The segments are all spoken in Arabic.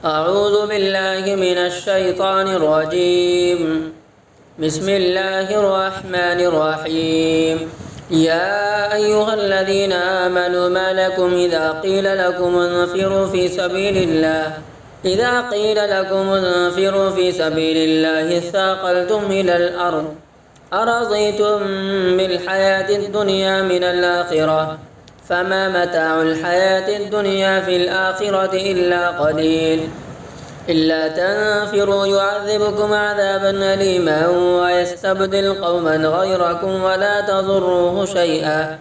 أعوذ بالله من الشيطان الرجيم. بسم الله الرحمن الرحيم. يا أيها الذين آمنوا ما لكم إذا قيل لكم انفروا في سبيل الله اثاقلتم إلى الأرض أرضيتم بالحياة الدنيا من الآخرة فما متاع الحياة الدنيا في الآخرة إلا قليل. إلا تنفروا يعذبكم عذابا أليما ويستبدل قوما غيركم ولا تضروه شيئا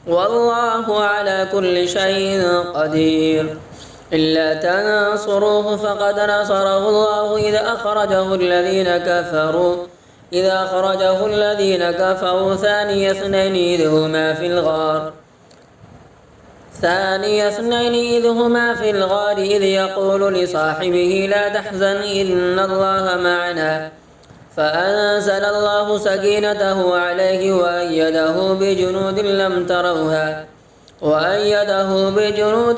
والله على كل شيء قدير. إلا تنصروه فقد نصره الله إذا أخرجه الذين كفروا ثاني اثنين إذ هما في الغار إذ يقول لصاحبه لا تحزن إن الله معنا فأنزل الله سكينته عليه وأيده بجنود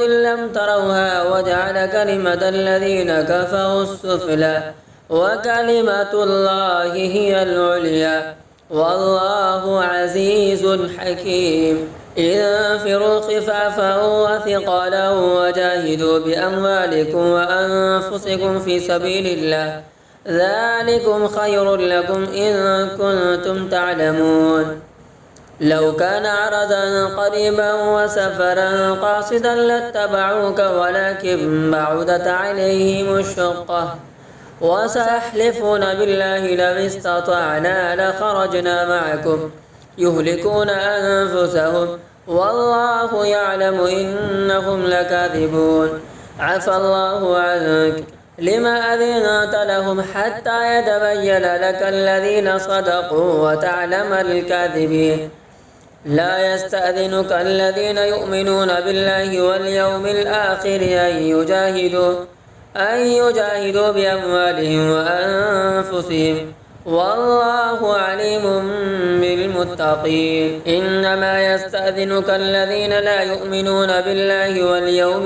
لم تروها وجعل كلمة الذين كفروا السفلى وكلمة الله هي العليا والله عزيز حكيم. انفروا خفافا وثقالا وجاهدوا بأموالكم وأنفسكم في سبيل الله ذلكم خير لكم إن كنتم تعلمون. لو كان عرضا قريبا وسفرا قاصدا لاتبعوك ولكن بعدت عليهم الشقة وسيحلفون بالله لو استطعنا لخرجنا معكم يهلكون أنفسهم والله يعلم إنهم لكاذبون. عفى الله عنك لما أذنت لهم حتى يتبين لك الذين صدقوا وتعلم الكاذبين. لا يستأذنك الذين يؤمنون بالله واليوم الآخر أن يجاهدوا بأموالهم وأنفسهم والله عليم بالمتقين. إنما يستأذنك الذين لا يؤمنون بالله واليوم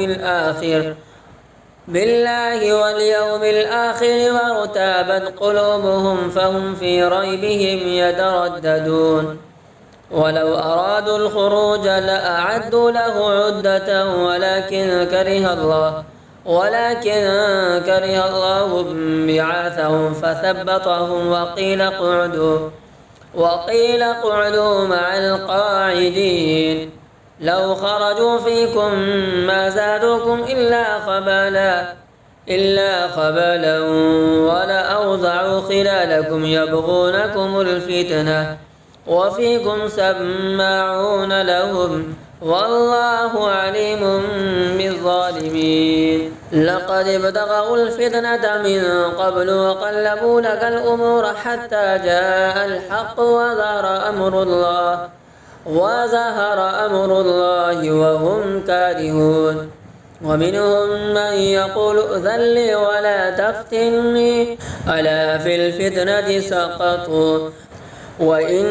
الآخر وارتابت قلوبهم فهم في ريبهم يترددون. ولو أرادوا الخروج لأعدوا له عدة ولكن كره الله بعاثهم فثبطهم وقيل اقعدوا مع القاعدين. لو خرجوا فيكم ما زادوكم إلا خبالا ولأوضعوا خلالكم يبغونكم الفتنة وفيكم سماعون لهم والله عليم بالظالمين. لقد ابتغوا الفتنة من قبل وقلبوا لك الأمور حتى جاء الحق وظهر أمر الله وهم كارهون. ومنهم من يقول ائذن لي ولا تفتني ألا في الفتنة سقطوا وإن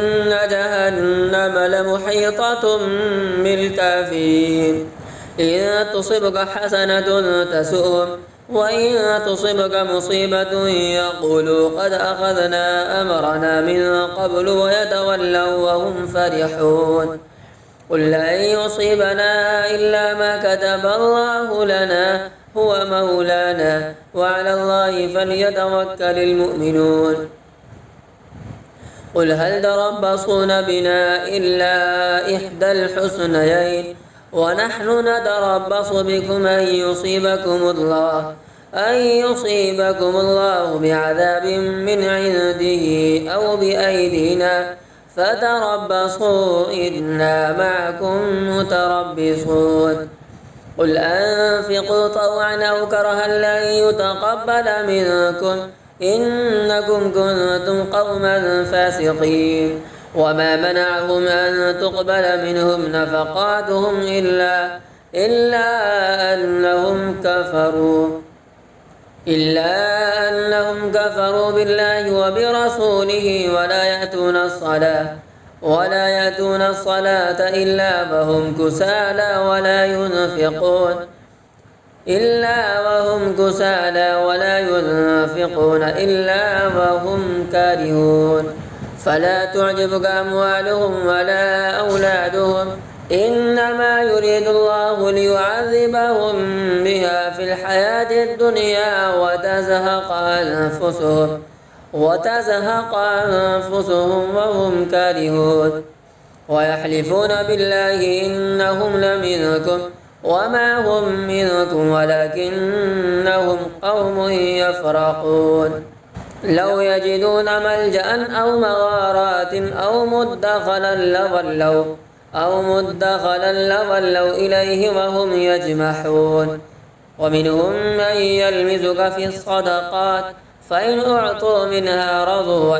جهنم لمحيطة بالكافرين. إن تصبك حسنة تسؤهم وإن تصبك مصيبة يقولوا قد أخذنا أمرنا من قبل ويتولوا وهم فرحون. قل لن يصيبنا إلا ما كتب الله لنا هو مولانا وعلى الله فليتوكل المؤمنون. قل هل تربصون بنا إلا إحدى الحسنيين ونحن نتربص بكم أن يصيبكم الله بعذاب من عنده أو بأيدينا فتربصوا إنا معكم متربصون. قل أنفقوا طوعا أو كرها لن يتقبل منكم إنكم كنتم قوما فاسقين. وما منعهم أن تقبل منهم نفقاتهم إلا أنهم كفروا بالله وبرسوله ولا يأتون الصلاة إلا وهم كسالى إلا وهم كسالى ولا ينفقون إلا وهم كارهون فلا تعجبك أموالهم ولا أولادهم إنما يريد الله ليعذبهم بها في الحياة الدنيا وتزهق أنفسهم وهم كارهون ويحلفون بالله إنهم لمنكم وما هم منكم ولكنهم قوم يفرقون لو يجدون ملجأ أو مغارات أو مدخلا لولوا إليه وهم يجمحون ومنهم من يلمزك في الصدقات فإن أعطوا منها رضوا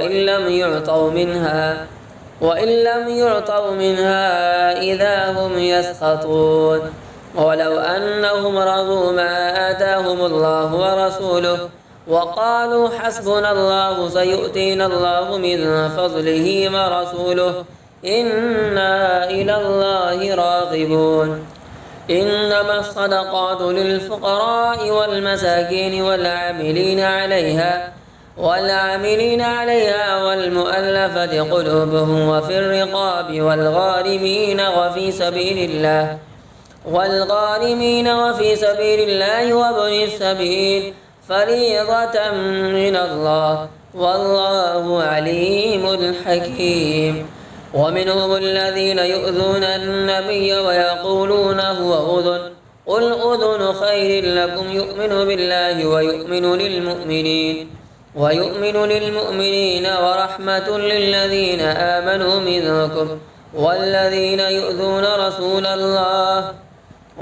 وإن لم يعطوا منها إذا هم يسخطون ولو أنهم رضوا ما آتاهم الله ورسوله وقالوا حسبنا الله سيؤتينا الله من فضله ورسوله إنا إلى الله راغبون إنما الصدقات للفقراء والمساكين والعاملين عليها والمؤلفة قلوبهم وفي الرقاب والغارمين وفي سبيل الله وابن السبيل فريضة من الله والله عليم حكيم ومنهم الذين يؤذون النبي ويقولون هو أذن قل أذن خير لكم يؤمن بالله ويؤمن للمؤمنين ورحمة للذين آمنوا منكم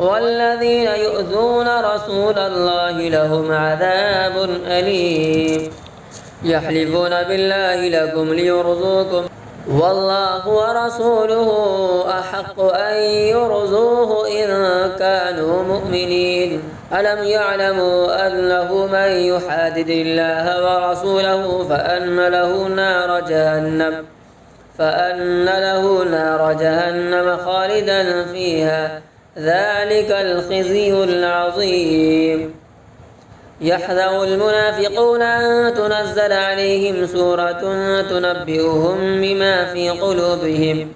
والذين يؤذون رسول الله لهم عذاب أليم يحلفون بالله لكم ليرضوكم والله ورسوله أحق أن يرضوه إن كانوا مؤمنين ألم يعلموا أنه من يحادد الله ورسوله فأن له نار جهنم خالدا فيها ذلك الخزي العظيم يحذر المنافقون أن تنزل عليهم سورة تنبئهم بما في قلوبهم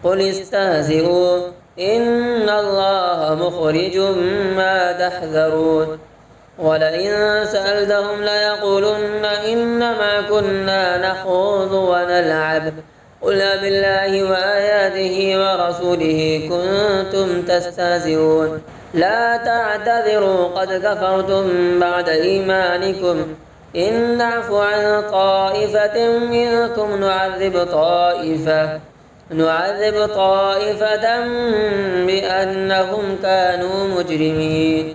قل استهزئوا إن الله مخرج ما تحذرون ولئن سألتهم ليقولن إنما كنا نخوض ونلعب قل بالله وآياته ورسوله كنتم تستهزئون لا تعتذروا قد كفرتم بعد إيمانكم إن نعفو عن طائفة منكم نعذب طائفة بأنهم كانوا مجرمين